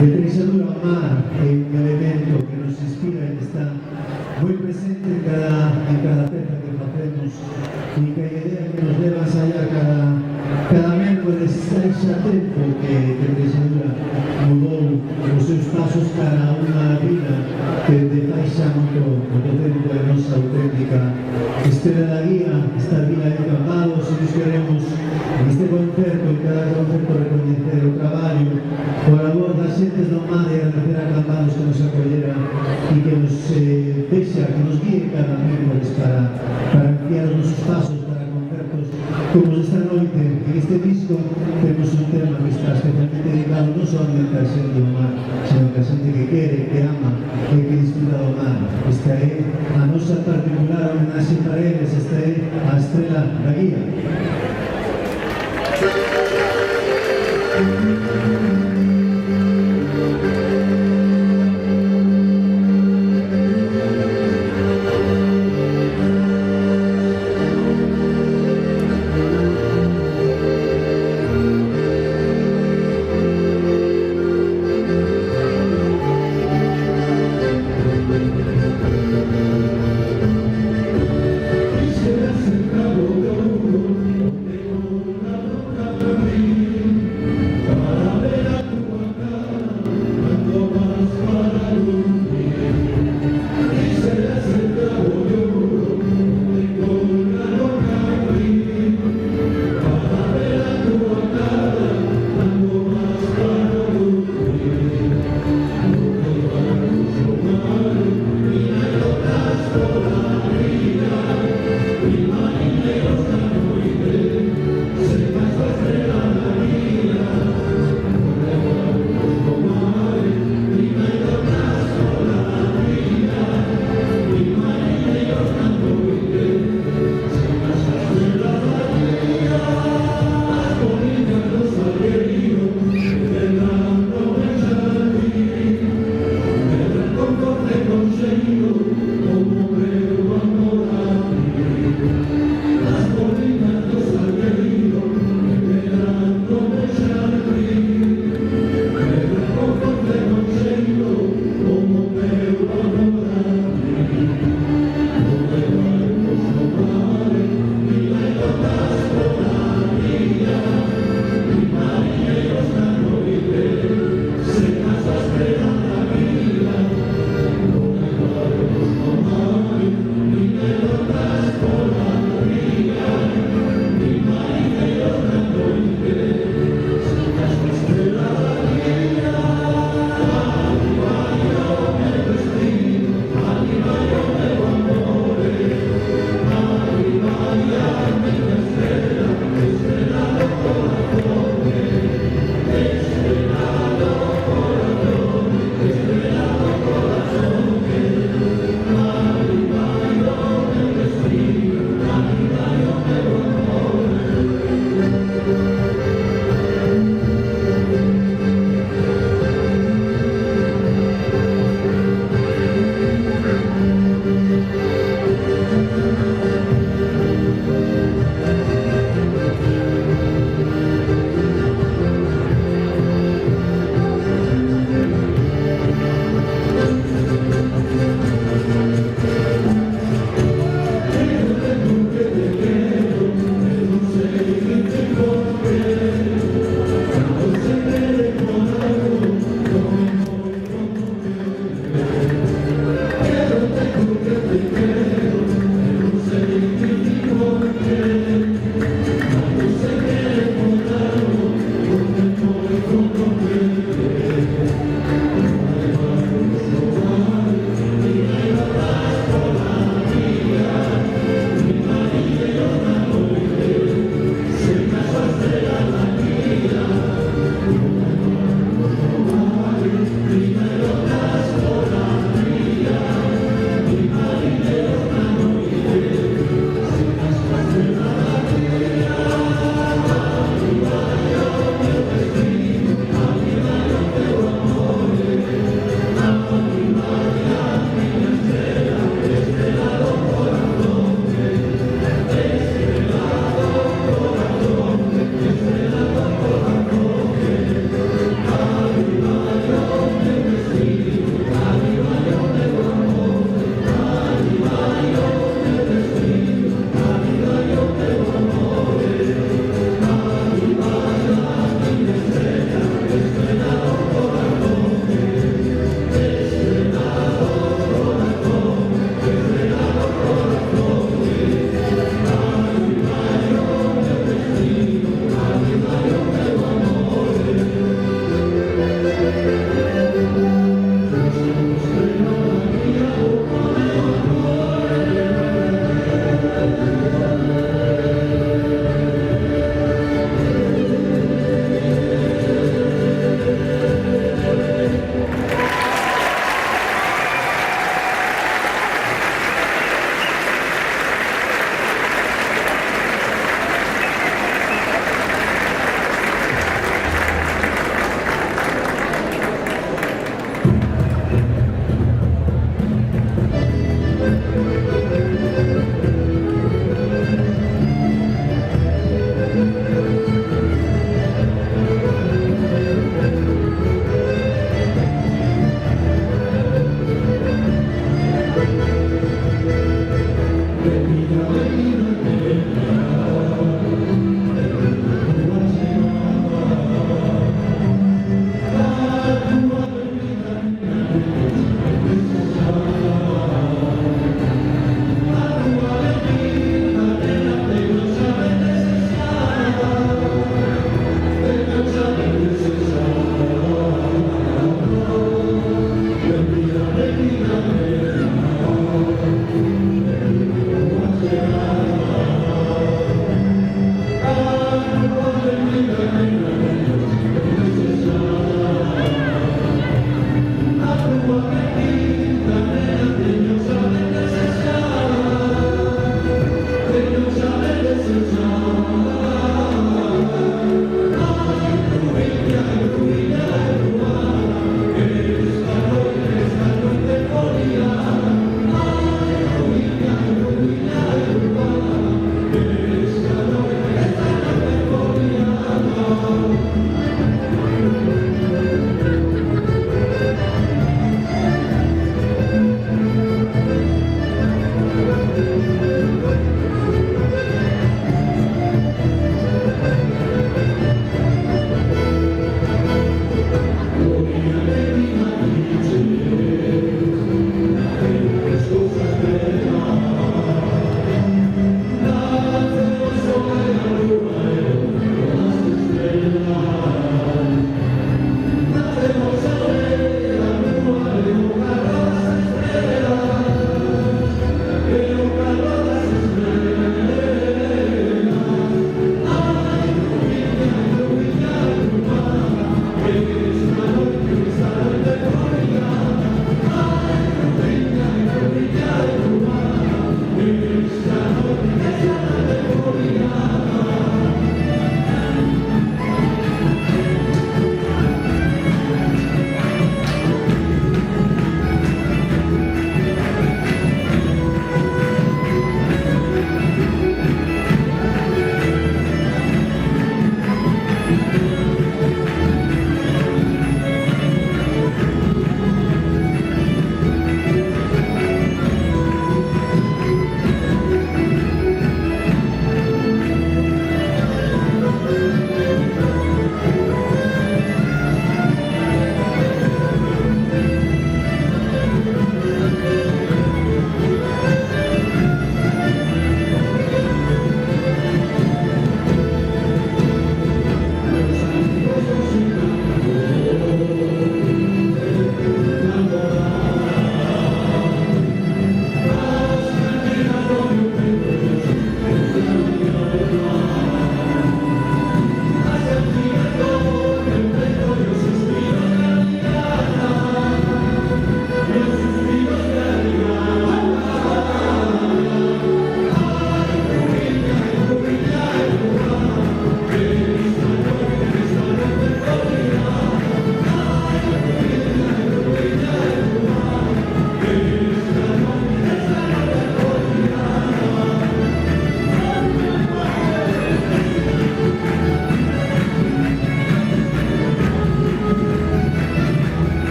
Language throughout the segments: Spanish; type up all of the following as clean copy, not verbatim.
de Trinxadura ao mar é un elemento que nos inspira e que está moi presente en cada peza que facemos e que a idea que nos leva a ensaiar cada mércoles xa tempo que Trinxadura mudou os seus pasos cara a unha vida que de fai xa moito tempo é nosa auténtica estrela da guía, esta vila de Cambados, e nos queremos en este concerto, en cada concerto, recoñecer o traballo, o labor das xentes do mar e agradecer a Cambados que nos acollera e que nos deixa, que nos guíe cada mércoles para ampliar os nosos pasos para concertos como esta noite. En este disco temos un tema que está especialmente dedicado non solamente a xente do mar, sino que a xente que quere, que ama e que disfruta do mar. Esta é a nosa particular homenaxe para eles, esta é a estrela da guía.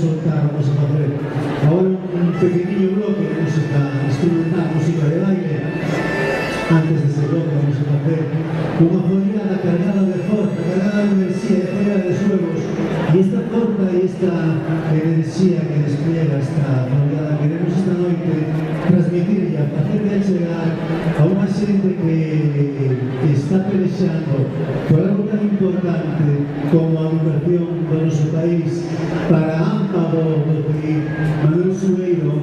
soltar, vamos a hacer ahora un pequeño bloque de música instrumental, música de baile. Antes de ese bloque vamos a hacer una foliada cargada de fuerza, cargada de energía, de fuera de suelos. Y esta fuerza y esta energía que despliega esta foliada queremos esta noche transmitirla, hacerle llegar a una gente que está peleando por algo tan importante como a educación de nuestro país. Para Amparo y Manuel Subeiro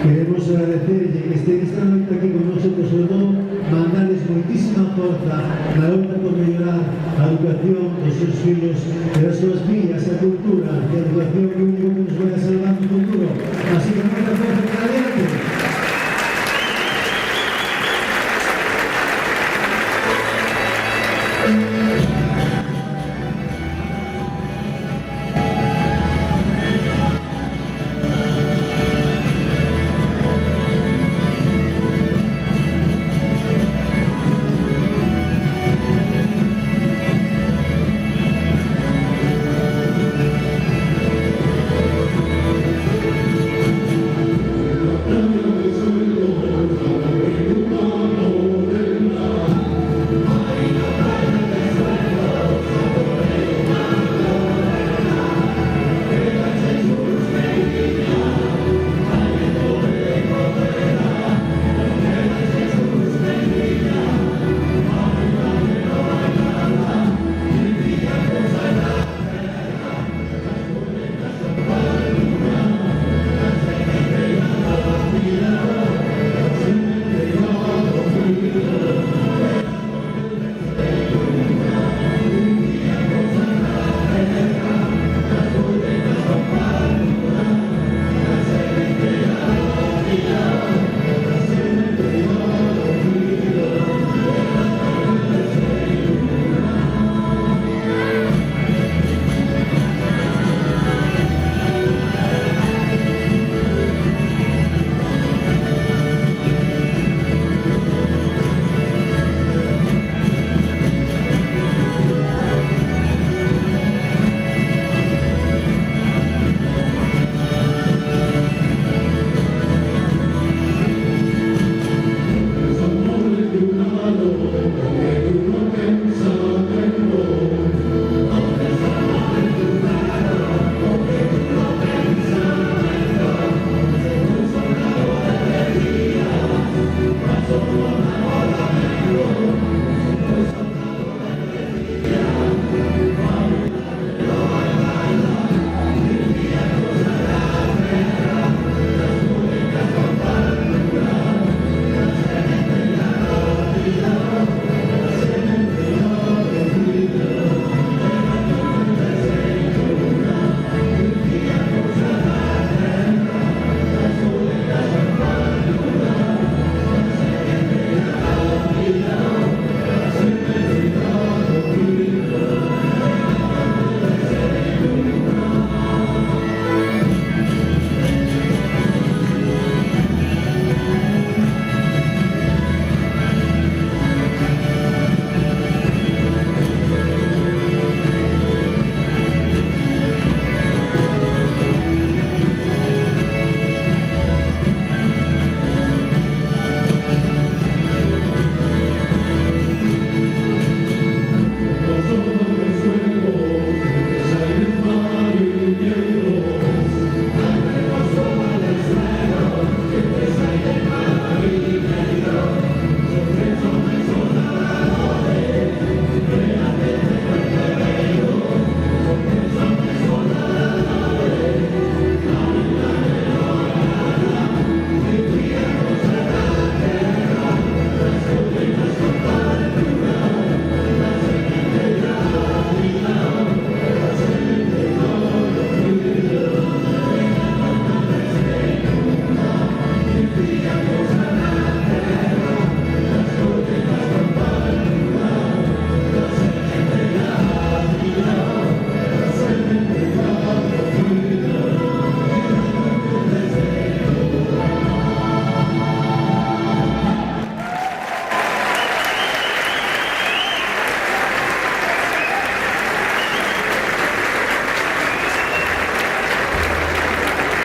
queremos agradecerle que estén esta noche aquí con nosotros, sobre todo mandarles muchísima fuerza na lucha por mellorar a educación dos seus fillos e das súas fillas, a cultura e a educación que único que nos vai a salvar no futuro. Así que moita fuerza para adiante.